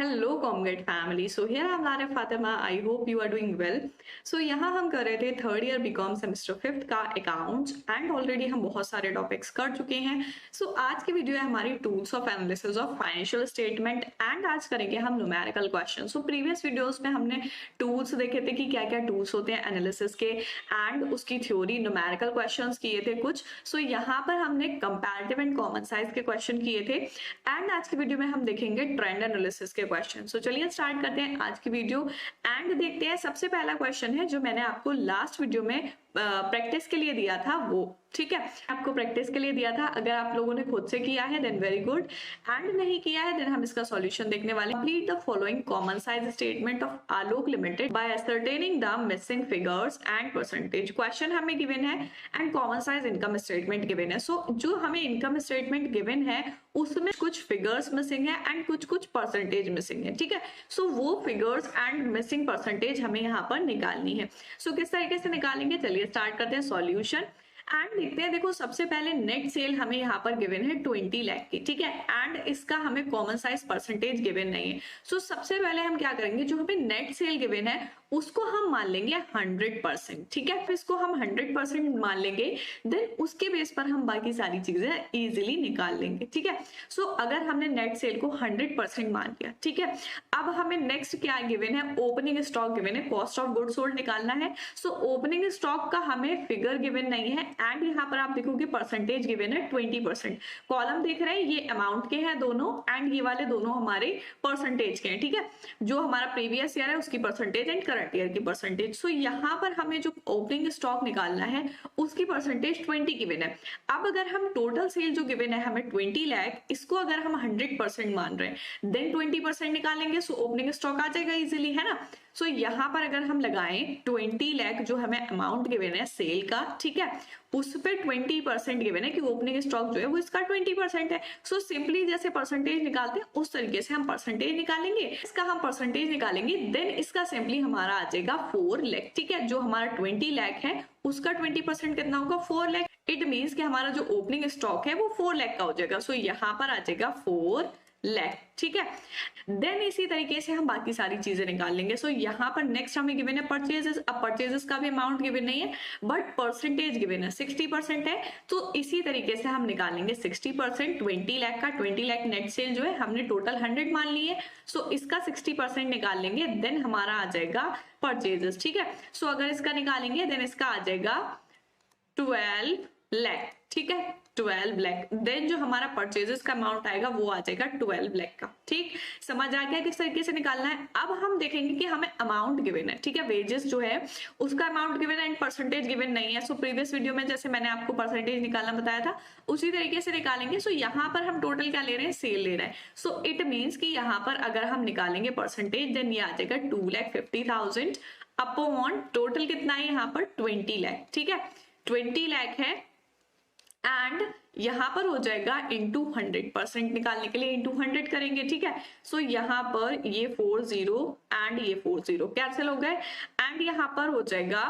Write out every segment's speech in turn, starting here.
Hello Comgate family. So here I am Lara Fatima. I hope you are doing well. So यहाँ हम कर रहे थे third year BCom semester fifth का accounts and already हम बहुत सारे टॉपिक्स कर चुके हैं। सो आज की वीडियो है हमारी tools of analysis of financial statement and आज करेंगे हम numerical question. So previous videos में हमने टूल्स देखे थे कि क्या क्या टूल्स होते हैं एनालिसिस के एंड उसकी थ्योरी, न्यूमेरिकल क्वेश्चन किए थे कुछ। सो यहाँ पर हमने कंपैरेटिव एंड कॉमन साइज के क्वेश्चन किए थे एंड आज की वीडियो में हम देखेंगे ट्रेंड एनालिसिस के क्वेश्चन। सो चलिए स्टार्ट करते हैं आज की वीडियो एंड देखते हैं। सबसे पहला क्वेश्चन है जो मैंने आपको लास्ट वीडियो में प्रैक्टिस के लिए दिया था वो, ठीक है, आपको प्रैक्टिस के लिए दिया था। अगर आप लोगों ने खुद से किया है देन वेरी गुड, एंड नहीं किया है देन हम इसका सॉल्यूशन देखने वाले। Complete the following common size statement of Alok limited by ascertaining the missing figures and percentage. Question हमें गिवन है and common size income statement given है। सो जो हमें इनकम स्टेटमेंट गिवन है उसमें कुछ फिगर्स मिसिंग है एंड कुछ परसेंटेज मिसिंग है, ठीक है। सो वो फिगर्स एंड मिसिंग परसेंटेज हमें यहाँ पर निकालनी है। सो किस तरीके से निकालेंगे, चलिए स्टार्ट करते हैं सॉल्यूशन एंड देखते हैं। देखो सबसे पहले नेट सेल हमें यहाँ पर गिवन है 20 लाख की, ठीक है, एंड इसका हमें कॉमन साइज परसेंटेज गिवन नहीं है। सो सबसे पहले हम क्या करेंगे, जो हमें नेट सेल गिवन है उसको हम मान लेंगे 100%, ठीक है। फिर इसको हम 100% मान लेंगे, देन उसके बेस पर हम बाकी सारी चीजें इजीली निकाल लेंगे, ठीक है। सो अगर हमने नेट सेल को 100% मान लिया, ठीक है, अब हमें नेक्स्ट क्या गिवन है, ओपनिंग स्टॉक गिवन है, कॉस्ट ऑफ गुड्स सोल्ड निकालना है। सो ओपनिंग स्टॉक का हमें फिगर गिवन नहीं है एंड यहाँ पर आप देखोगे परसेंटेज गिवन है 20%। कॉलम देख रहे हैं ये अमाउंट के हैं दोनों एंड ये वाले दोनों हमारे परसेंटेज के हैं, ठीक है। जो हमारा प्रीवियस ईयर है उसकी परसेंटेज एंड करंट ईयर की परसेंटेज। सो यहाँ पर हमें जो ओपनिंग स्टॉक निकालना है उसकी परसेंटेज 20 गिवन है। अब अगर हम टोटल सेल जो गिवन है हमें 20 लाख, इसको अगर हम 100% मान रहे हैं देन 20% निकालेंगे। सो ओपनिंग स्टॉक आ जाएगा इजीली, है ना। सो यहाँ पर अगर हम लगाएं 20 लाख जो हमें अमाउंट गिवन है सेल का, ठीक है, उस पे 20% गिवन है कि ओपनिंग स्टॉक जो है वो इसका 20% है। सो सिंपली जैसे परसेंटेज निकालते हैं उस तरीके से हम परसेंटेज निकालेंगे। इसका हम परसेंटेज निकालेंगे देन इसका सिंपली हमारा आ जाएगा 4 लाख, ठीक है। जो हमारा 20 लाख है उसका 20% कितना होगा, 4 लाख। इट मीन्स कि हमारा जो ओपनिंग स्टॉक है वो 4 लाख का हो जाएगा। सो यहाँ पर आ जाएगा 4 लाख, ठीक है। देन इसी तरीके से हम बाकी सारी चीजें निकाल लेंगे। सो यहाँ पर नेक्स्ट हमें गिवन है परचेजेस। अब परचेजेस का भी अमाउंट गिवन नहीं है बट परसेंटेज गिवन है 60% है। तो इसी तरीके से हम निकालेंगे 60%। 20 लाख का 20 लाख नेट सेल जो है हमने टोटल 100 मान ली है। सो इसका 60% निकाल लेंगे देन हमारा आ जाएगा परचेजेस, ठीक है। सो अगर इसका निकालेंगे देन इसका आ जाएगा 12 लाख, ठीक है, 12 लाख। देन जो हमारा परचेजेस का अमाउंट आएगा वो आ जाएगा 12 लाख का, ठीक। समझ आ गया किस तरीके से निकालना है। अब हम देखेंगे कि हमें अमाउंट गिवन है, ठीक है, वेजेस जो है उसका अमाउंट गिवन है एंड परसेंटेज गिवन नहीं है। सो प्रीवियस वीडियो में जैसे मैंने आपको परसेंटेज निकालना बताया था उसी तरीके से निकालेंगे। सो यहाँ पर हम टोटल क्या ले रहे हैं, सेल ले रहे हैं। सो इट मीन्स कि यहाँ पर अगर हम निकालेंगे परसेंटेज देन ये आ जाएगा 2,50,000 अपॉन टोटल कितना है यहाँ पर 20 लाख, ठीक है, 20 लाख है एंड यहां पर हो जाएगा इंटू 100%। निकालने के लिए इंटू 100 करेंगे, ठीक है। सो यहाँ पर ये 40 एंड ये 40 कैंसिल हो गए एंड यहाँ पर हो जाएगा,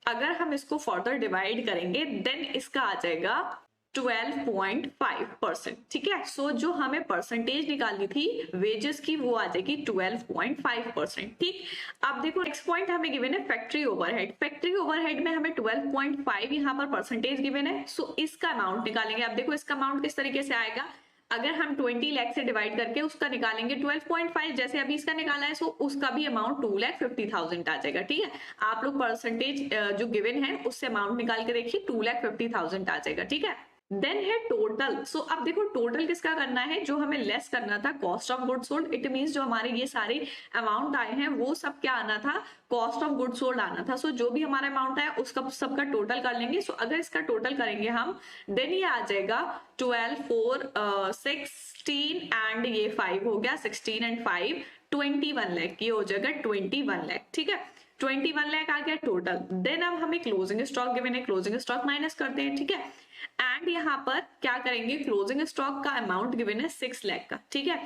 अगर हम इसको फर्दर डिवाइड करेंगे देन इसका आ जाएगा 12.5%, ठीक है। सो जो हमें परसेंटेज निकालनी थी वेजेस की वो आ जाएगी 12.5%, ठीक। अब देखो नेक्स्ट पॉइंट हमें गिवन है फैक्ट्री ओवरहेड। फैक्ट्री ओवरहेड में हमें 12.5 यहाँ पर परसेंटेज गिवन है। सो इसका अमाउंट निकालेंगे। अब देखो इसका अमाउंट किस तरीके से आएगा, अगर हम 20 लाख से डिवाइड करके उसका निकालेंगे 12.5 जैसे अभी इसका निकाला है। सो उसका भी अमाउंट 2,50,000 आ जाएगा, ठीक है। आप लोग परसेंटेज जो गिवन है उससे अमाउंट निकाल के देखिए 2,50,000 आ जाएगा, ठीक है। देन है टोटल। सो अब देखो टोटल किसका करना है, जो हमें लेस करना था cost of goods sold. It means जो हमारे ये सारे अमाउंट आए हैं वो सब क्या आना था, कॉस्ट ऑफ गुड्स सोल्ड आना था। सो जो भी हमारा अमाउंट आया उसका सबका टोटल कर लेंगे। सो अगर इसका टोटल करेंगे हम देन ये आ जाएगा 12, 4, 16 एंड ये 5 हो गया, 16 एंड 5 21 लाख, ये हो जाएगा 21 लाख, ठीक है। 21 लाख आ गया टोटल। देन अब हमें क्लोजिंग स्टॉक गिवन है, क्लोजिंग स्टॉक माइनस करते हैं, ठीक है। एंड यहाँ पर क्या करेंगे, क्लोजिंग स्टॉक का अमाउंट गिवन है 6 लाख का, ठीक है।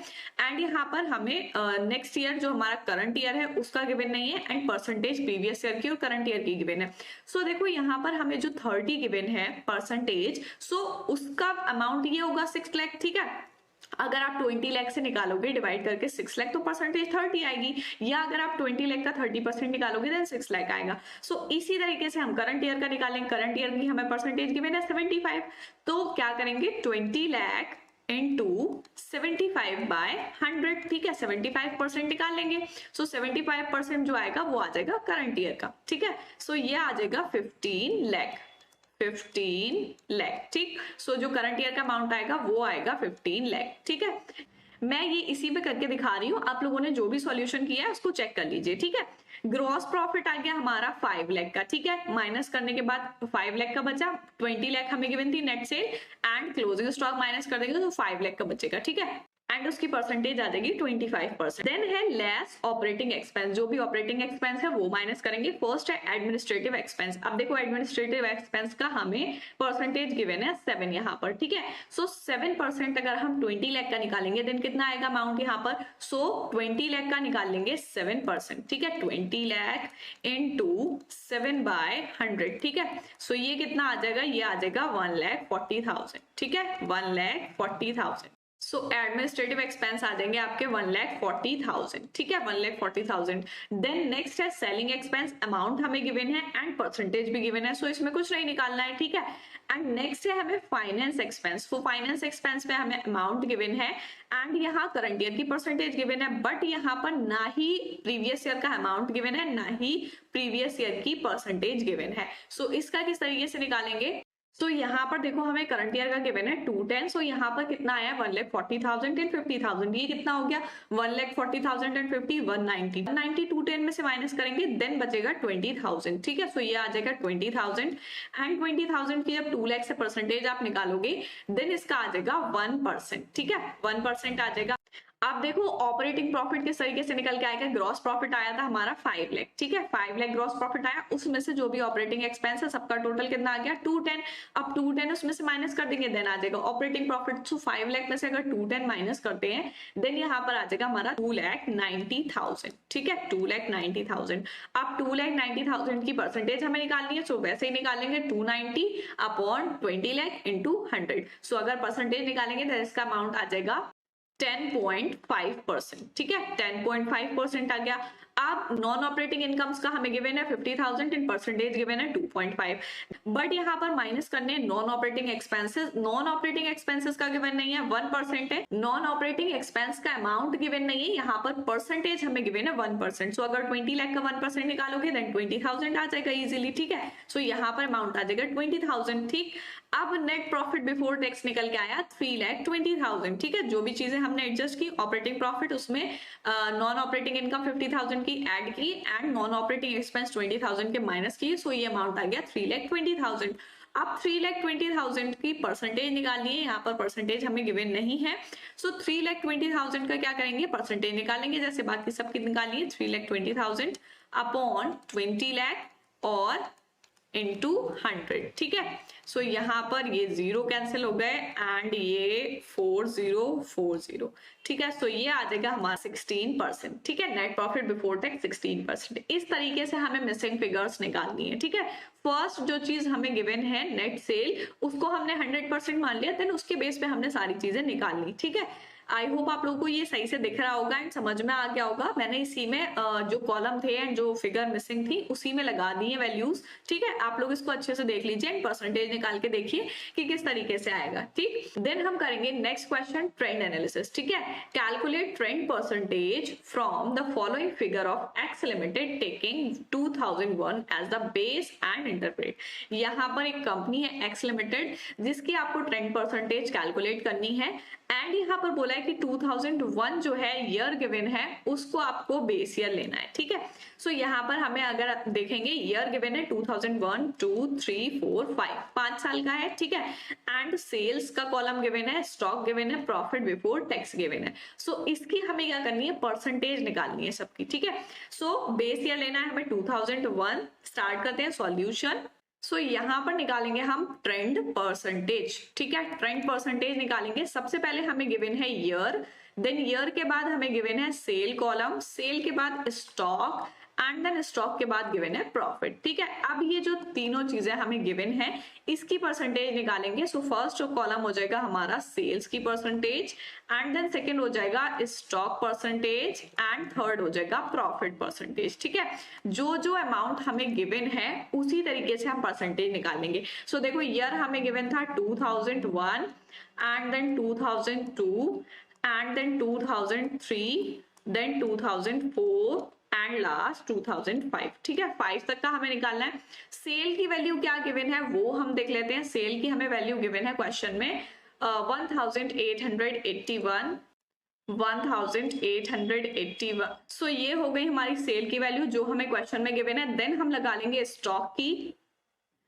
एंड यहाँ पर हमें नेक्स्ट ईयर जो हमारा करंट ईयर है उसका गिवन नहीं है एंड परसेंटेज प्रीवियस ईयर की और करंट ईयर की गिवन है। सो देखो यहाँ पर हमें जो 30 गिवन है परसेंटेज, सो उसका अमाउंट ये होगा 6 लाख, ठीक है। अगर आप 20 लाख से निकालोगे डिवाइड करके 6 लाख तो परसेंटेज 30 आएगी, या अगर आप 20 लाख का 30% निकालोगे देन 6 लाख आएगा। सो इसी तरीके से हम करंट ईयर का निकालेंगे। करंट ईयर की हमें परसेंटेज गिवन है 75, तो क्या करेंगे 20 लाख इंटू 75/100, ठीक है 75% निकाल लेंगे। सो 75% जो आएगा वो आ जाएगा करंट ईयर का, ठीक है। सो ये आ जाएगा 15 लाख, 15 लाख, ठीक। सो जो करंट ईयर का अमाउंट आएगा वो आएगा 15 लाख, ठीक है। मैं ये इसी पे करके दिखा रही हूँ, आप लोगों ने जो भी सॉल्यूशन किया है उसको चेक कर लीजिए, ठीक है। ग्रॉस प्रॉफिट आ गया हमारा 5 लाख का, ठीक है। माइनस करने के बाद 5 लाख का बचा, 20 लाख हमें गिवन थी net cell, and closing stock minus कर देंगे तो 5 लाख का बचेगा, ठीक है। एंड उसकी परसेंटेज आ जाएगी 25%। देन है लेस ऑपरेटिंग एक्सपेंस, जो भी ऑपरेटिंग एक्सपेंस है वो माइनस करेंगे। फर्स्ट है एडमिनिस्ट्रेटिव एक्सपेंस। अब देखो एडमिनिस्ट्रेटिव एक्सपेंस का हमें परसेंटेज गिवन है 7 यहाँ पर, ठीक है। सो 7% अगर हम 20 लाख का निकालेंगे देन कितना आएगा अमाउंट यहाँ पर, सो 20 लाख का निकाल लेंगे 7%, ठीक है। 20 लाख इंटू 7/100, ठीक है। सो ये कितना आ जाएगा, ये आ जाएगा 1,40,000, ठीक है, 1,40,000। सो एडमिनिस्ट्रेटिव एक्सपेंस आ जाएंगे आपके 1,40,000, ठीक है, 1,40,000। देन नेक्स्ट है सेलिंग एक्सपेंस, अमाउंट हमें गिवन है एंड परसेंटेज भी गिवन है, सो इसमें कुछ नहीं निकालना है, ठीक है। एंड नेक्स्ट है हमें फाइनेंस एक्सपेंस। तो फाइनेंस एक्सपेंस में हमें अमाउंट गिवन है एंड यहाँ करंट ईयर की परसेंटेज गिवन है, बट यहाँ पर ना ही प्रीवियस ईयर का अमाउंट गिवन है ना ही प्रीवियस ईयर की परसेंटेज गिवन है। सो इसका किस तरीके से निकालेंगे, तो यहाँ पर देखो हमें करंट ईयर का गिवन है 210, सो यहाँ पर कितना आया 1,40,000 एंड 50,000, ये कितना हो गया 1,40,000 एंड 50, 190 210 में से माइनस करेंगे देन बचेगा 20,000, ठीक है। सो ये आ जाएगा 20,000 एंड 20,000 की जब 2 लाख से परसेंटेज आप निकालोगे देन इसका आ जाएगा 1%, ठीक है, 1% आ जाएगा। अब देखो ऑपरेटिंग प्रॉफिट किस तरीके से निकल के आएगा। ग्रॉस प्रॉफिट आया था हमारा 5 लाख, ठीक है, 5 लाख ग्रॉस प्रॉफिट आया, उसमें से जो भी ऑपरेटिंग एक्सपेंस है सबका टोटल कितना आ गया 210। अब 210 उसमें से माइनस कर देंगे देन आ जाएगा ऑपरेटिंग प्रॉफिट। सो 5 लाख में से अगर 210 माइनस करते हैं देन यहाँ पर आ जाएगा हमारा 2,90,000, ठीक है, 2,90,000। अब 2,90,000 की परसेंटेज हमें निकालनी है, सो वैसे ही निकालेंगे 290 अपॉन 20 लाख इंटू 100। सो अगर परसेंटेज निकालेंगे तो इसका अमाउंट आ जाएगा 10.5%, ठीक है, 10.5% आ गया। अब नॉन ऑपरेटिंग इनकम्स का हमें गिवन है 50,000 इन परसेंटेज गिवन है 2.5, बट यहाँ पर माइनस करने non operating expenses. Non operating expenses का गिवन नहीं है, 1% है। नॉन ऑपरेटिंग एक्सपेंस का अमाउंट गिवन नहीं है, यहाँ पर परसेंटेज हमें गिवन है 1%। सो अगर 20 लाख का 1% निकालोगे देन 20,000 आ जाएगा इजीली, ठीक है। सो यहाँ पर अमाउंट आ जाएगा 20,000, ठीक। अब नेट प्रॉफिट बिफोर टैक्स निकल के आया 3,20,000, ठीक है। जो भी चीजें हमने एडजस्ट की, ऑपरेटिंग प्रॉफिट उसमें नॉन ऑपरेटिंग इनकम 50,000 की ऐड की एंड नॉन ऑपरेटिंग एक्सपेंस 20,000 के माइनस की, सो ये अमाउंट आ गया 3,20,000। अब 3,20,000 की परसेंटेज निकालनी है, यहाँ पर परसेंटेज हमें गिवन नहीं है। सो 3,20,000 का क्या करेंगे, परसेंटेज निकालेंगे जैसे बाकी सबकी निकाली है, 3,20,000 अपॉन 20 लाख और इंटू 100, ठीक है। सो यहाँ पर ये 0 कैंसिल हो गए एंड ये 4040, ठीक है। सो ये आ जाएगा हमारा 16%, ठीक है, नेट प्रॉफिट बिफोर टैक्स 16%। इस तरीके से हमें मिसिंग फिगर्स निकालनी है, ठीक है। फर्स्ट जो चीज हमें गिवन है नेट सेल, उसको हमने 100% मान लिया, देन उसके बेस पे हमने सारी चीजें निकालनी, ठीक है। आई होप आप लोगों को ये सही से दिख रहा होगा एंड समझ में आ गया होगा। मैंने इसी में जो कॉलम थे एंड जो फिगर मिसिंग थी उसी में लगा दी है वैल्यूज, ठीक है। आप लोग इसको अच्छे से देख लीजिए एंड परसेंटेज निकाल के देखिए कि किस तरीके से आएगा, ठीक। देन हम करेंगे नेक्स्ट क्वेश्चन, ट्रेंड एनालिसिस, ठीक है। Calculate trend percentage from the following figure of X limited taking 2001 as the base and interpret. यहाँ पर एक कंपनी है एक्स लिमिटेड जिसकी आपको ट्रेंड परसेंटेज कैलकुलेट करनी है एंड यहाँ पर बोला है कि 2001 जो है ईयर गिवन है उसको आपको बेस ईयर लेना है, ठीक है। सो यहाँ पर हमें अगर देखेंगे ईयर गिवन है 2001, 2, 3, 4, 5 साल का है, ठीक है। एंड सेल्स का कॉलम गिवन है, स्टॉक गिवन है, प्रॉफिट बिफोर टैक्स गिवन है। सो इसकी हमें क्या करनी है, परसेंटेज निकालनी है सबकी, ठीक है। सो बेस ईयर लेना है हमें 2001। स्टार्ट करते हैं सॉल्यूशन। सो यहाँ पर निकालेंगे हम ट्रेंड परसेंटेज, ठीक है। ट्रेंड परसेंटेज निकालेंगे, सबसे पहले हमें गिवन है ईयर, देन ईयर के बाद हमें गिवन है सेल कॉलम, सेल के बाद स्टॉक एंड देन स्टॉक के बाद गिवन है प्रॉफिट। ठीक है, अब ये जो तीनों चीजें हमें गिवन है इसकी परसेंटेज निकालेंगे। सो फर्स्ट जो कॉलम हो जाएगा हमारा सेल्स की परसेंटेज, एंड देन सेकेंड हो जाएगा स्टॉक परसेंटेज, एंड थर्ड हो जाएगा प्रॉफिट परसेंटेज। ठीक है, जो जो अमाउंट हमें गिवन है उसी तरीके से हम परसेंटेज निकालेंगे। सो देखो ईयर हमें गिवन था 2001, and then 2002, and then 2003, then 2004 and last 2005। ठीक है, 5 तक का हमें निकालना है। सेल की वैल्यू क्या गिवन है वो हम देख लेते हैं। सेल की हमें वैल्यू गिवन है क्वेश्चन में 1881, 1881। सो ये हो गई हमारी सेल की वैल्यू जो हमें क्वेश्चन में गिवन है। देन हम लगा लेंगे स्टॉक की।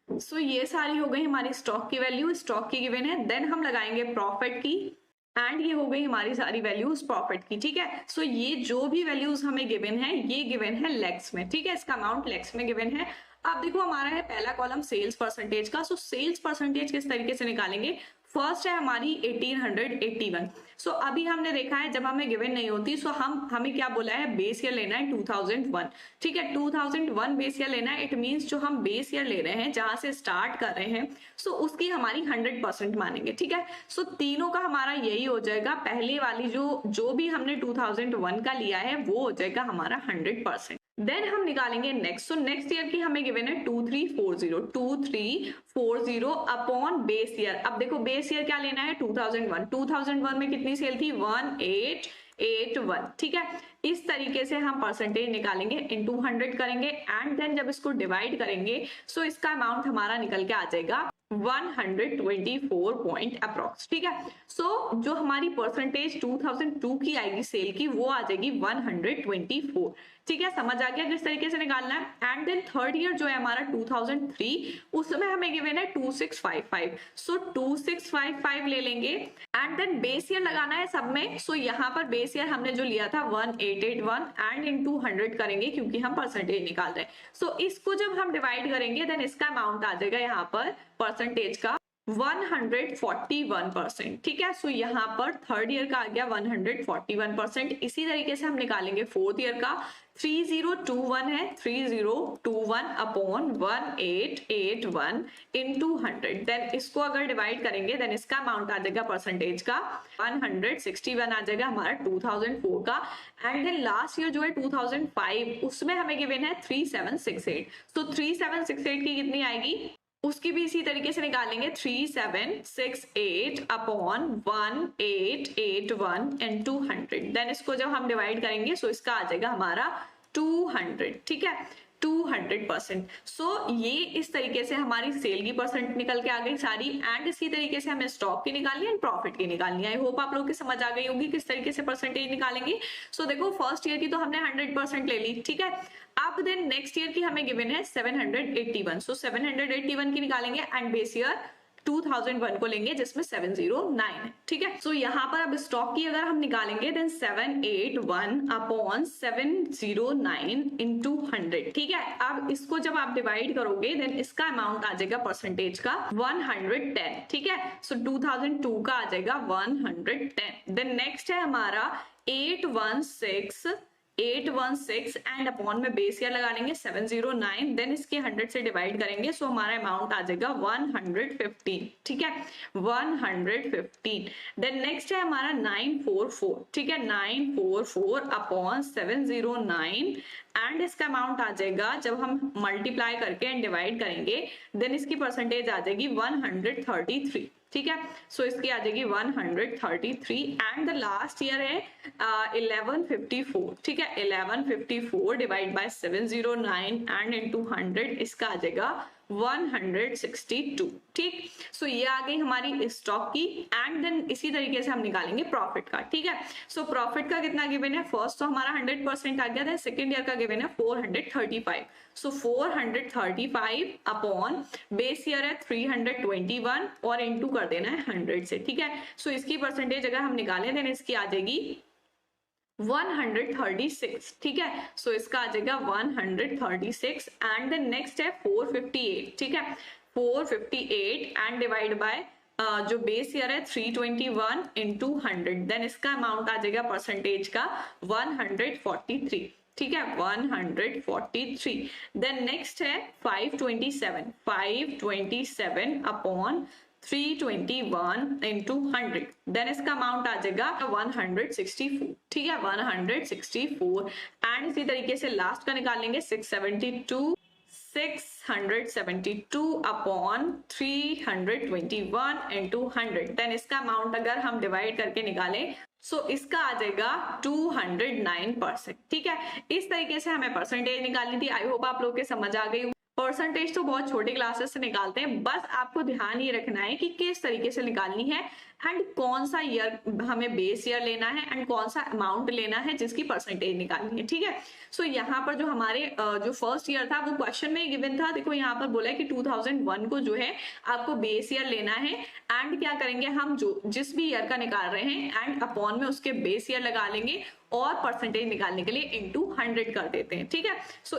सो ये सारी हो गई हमारी स्टॉक की वैल्यू, स्टॉक की गिवन है। देन हम लगाएंगे प्रॉफिट की, एंड ये हो गई हमारी सारी वैल्यूज प्रॉफिट की। ठीक है, सो ये जो भी वैल्यूज हमें गिवन है ये गिवन है लैक्स में। ठीक है, इसका अमाउंट लैक्स में गिवन है। अब देखो हमारा है पहला कॉलम सेल्स परसेंटेज का। सो सेल्स परसेंटेज किस तरीके से निकालेंगे, फर्स्ट है हमारी 1881। सो अभी हमने देखा है जब हमें गिवन नहीं होती सो हमें क्या बोला है, बेस ईयर लेना है 2001। ठीक है, 2001 बेस ईयर लेना है। इट मींस जो हम बेस ईयर ले रहे हैं जहां से स्टार्ट कर रहे हैं सो उसकी हमारी 100% मानेंगे। ठीक है, सो तीनों का हमारा यही हो जाएगा। पहले वाली जो भी हमने 2001 का लिया है वो हो जाएगा हमारा 100%। देन हम निकालेंगे नेक्स्ट। सो नेक्स्ट ईयर की हमें गिवन है 2340 अपॉन बेस ईयर। अब देखो बेस ईयर क्या लेना है 2001। 2001 में कितनी सेल थी 1881। ठीक है, इस तरीके से हम परसेंटेज निकालेंगे, इनटू 100 करेंगे, एंड देन जब इसको डिवाइड करेंगे सो इसका अमाउंट हमारा निकल के आ जाएगा 124 पॉइंट अप्रोक्स। ठीक है, सो जो हमारी परसेंटेज 2002 की आएगी सेल की वो आ जाएगी 124। ठीक है, समझ आ गया किस तरीके से निकालना है। एंड देन थर्ड ईयर जो है हमारा 2003, उसमें हमें गिवन है 2655। सो 2655 ले लेंगे, एंड देन बेस ईयर लगाना है सब में। सो यहाँ पर बेस ईयर हमने जो लिया था 1881 एंड इनटू 100 करेंगे क्योंकि हम परसेंटेज निकाल रहे हैं। सो इसको जब हम डिवाइड करेंगे देन इसका अमाउंट आ जाएगा यहाँ पर परसेंटेज का 141%। ठीक है, सो यहाँ पर थर्ड ईयर का आ गया 141%। इसी तरीके से हम निकालेंगे फोर्थ ईयर का। 3021 है, 3021 अपॉन 1881 इंटू 100। देन इसको अगर डिवाइड करेंगे देन इसका अमाउंट आ जाएगा परसेंटेज का 161 आ जाएगा हमारा 2004 का। एंड देन लास्ट ईयर जो है 2005 उसमें हमें गिवन है 3768। तो 3768 की कितनी आएगी उसकी भी इसी तरीके से निकालेंगे 3768 अपॉन 1881 एंड 200। देन इसको जब हम डिवाइड करेंगे सो इसका आ जाएगा हमारा 200। ठीक है, 200%। सो ये इस तरीके से हमारी सेल की परसेंट निकल के आ गई सारी, एंड इसी तरीके से हमें स्टॉक की निकालनी है एंड प्रॉफिट की निकालनी है। आई होप आप लोग की समझ आ गई होगी किस तरीके से परसेंटेज निकालेंगे। सो देखो फर्स्ट ईयर की तो हमने 100% ले ली। ठीक है, अब देन नेक्स्ट ईयर की हमें गिवन है 781। सो 781 की निकालेंगे एंड बेस ईयर 2001 को लेंगे जिसमें 709 है। ठीक है, सो यहाँ पर अब स्टॉक की अगर हम निकालेंगे देन 781 अपॉन 709 इंटू 100। ठीक है, अब इसको जब आप डिवाइड करोगे देन इसका अमाउंट आ जाएगा परसेंटेज का 110। ठीक है, सो 2002 का आ जाएगा 110। देन नेक्स्ट है हमारा 816 एंड अपॉन में बेस ईयर लगा लेंगे 709। देन इसके 100 से डिवाइड करेंगे सो हमारा अमाउंट आ जाएगा 115। ठीक है, 115। देन नेक्स्ट है हमारा 944। ठीक है, 944 अपॉन 709 एंड इसका अमाउंट आ जाएगा जब हम मल्टीप्लाई करके एंड डिवाइड करेंगे देन इसकी परसेंटेज आ जाएगी 133। ठीक है, सो इसकी आ जाएगी 133। एंड द लास्ट ईयर है 1154। ठीक है, 1154 डिवाइड बाय 709 एंड इनटू 100 इसका आ जाएगा 162। ठीक, सो ये आ गई हमारी स्टॉक की। एंड देन इसी तरीके से हम निकालेंगे प्रॉफिट का। ठीक है, सो प्रॉफिट का कितना गिवन है, फर्स्ट तो हमारा 100% आ गया था, सेकेंड ईयर का गिवन है 435। सो 435 अपॉन बेस ईयर है 321 और इनटू कर देना है 100 से। ठीक है, सो इसकी परसेंटेज अगर हम निकालें देन इसकी आ जाएगी 136। ठीक है, सो इसका आ जाएगा 136। एंड देन नेक्स्ट है 458। ठीक है, 458 एंड डिवाइड बाय जो बेस ईयर है 321 इंटू 100। देन इसका अमाउंट आ जाएगा परसेंटेज का 143। ठीक है 143। देन नेक्स्ट है 527 अपॉन 321 इंटू 100, देन इसका अमाउंट आ जाएगा 164, ठीक है 164। एंड इसी तरीके से लास्ट का निकालेंगे 672 अपॉन 321 इंटू 100, देन इसका अमाउंट अगर हम डिवाइड करके निकालें इसका आ जाएगा 209%, ठीक है। इस तरीके से हमें परसेंटेज निकालनी थी। आई होप आप लोग के समझ आ गई। परसेंटेज तो बहुत छोटे क्लासेस से निकालते हैं, बस आपको ध्यान ये रखना है कि किस तरीके से निकालनी है एंड कौन सा ईयर हमें बेस ईयर लेना है एंड कौन सा अमाउंट लेना है जिसकी परसेंटेज निकालनी है, ठीक है। यहाँ पर जो हमारे जो फर्स्ट ईयर था वो क्वेश्चन में गिवन था। देखो यहाँ पर बोला है कि 2001 को जो है आपको बेस ईयर लेना है एंड क्या करेंगे हम जो जिस भी ईयर का निकाल रहे हैं एंड अपॉन में उसके बेस ईयर लगा लेंगे और परसेंटेज निकालने के लिए इंटू 100 कर देते हैं, ठीक है।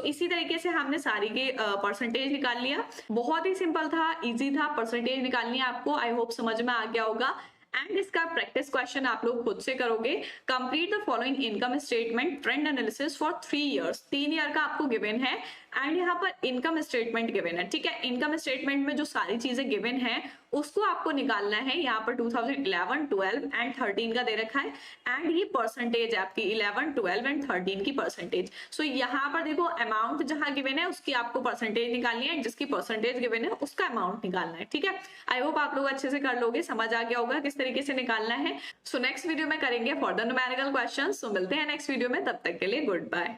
इसी तरीके से हमने सारी के परसेंटेज निकाल लिया। बहुत ही सिंपल था, इजी था, परसेंटेज निकालनी है आपको। आई होप समझ में आ गया होगा। एंड इसका प्रैक्टिस क्वेश्चन आप लोग खुद से करोगे। Complete the following income statement trend analysis for 3 years. 3 year का आपको गिवन है एंड यहाँ पर इनकम स्टेटमेंट गिवन है, ठीक है। इनकम स्टेटमेंट में जो सारी चीजें गिवन है उसको आपको निकालना है। यहाँ पर 2011, 12 एंड 13 का दे रखा है एंड ये परसेंटेज है आपकी 11, 12 एंड 13 की परसेंटेज। यहाँ पर देखो अमाउंट जहां गिवन है उसकी आपको परसेंटेज निकालनी है, जिसकी परसेंटेज गिवन है उसका अमाउंट निकालना है, ठीक है। आई होप आप लोग अच्छे से कर लोगे, समझ आ गया होगा किस तरीके से निकालना है। नेक्स्ट वीडियो में करेंगे फॉर द न्यूमेरिकल क्वेश्चन। मिलते हैं नेक्स्ट वीडियो में, तब तक के लिए गुड बाय।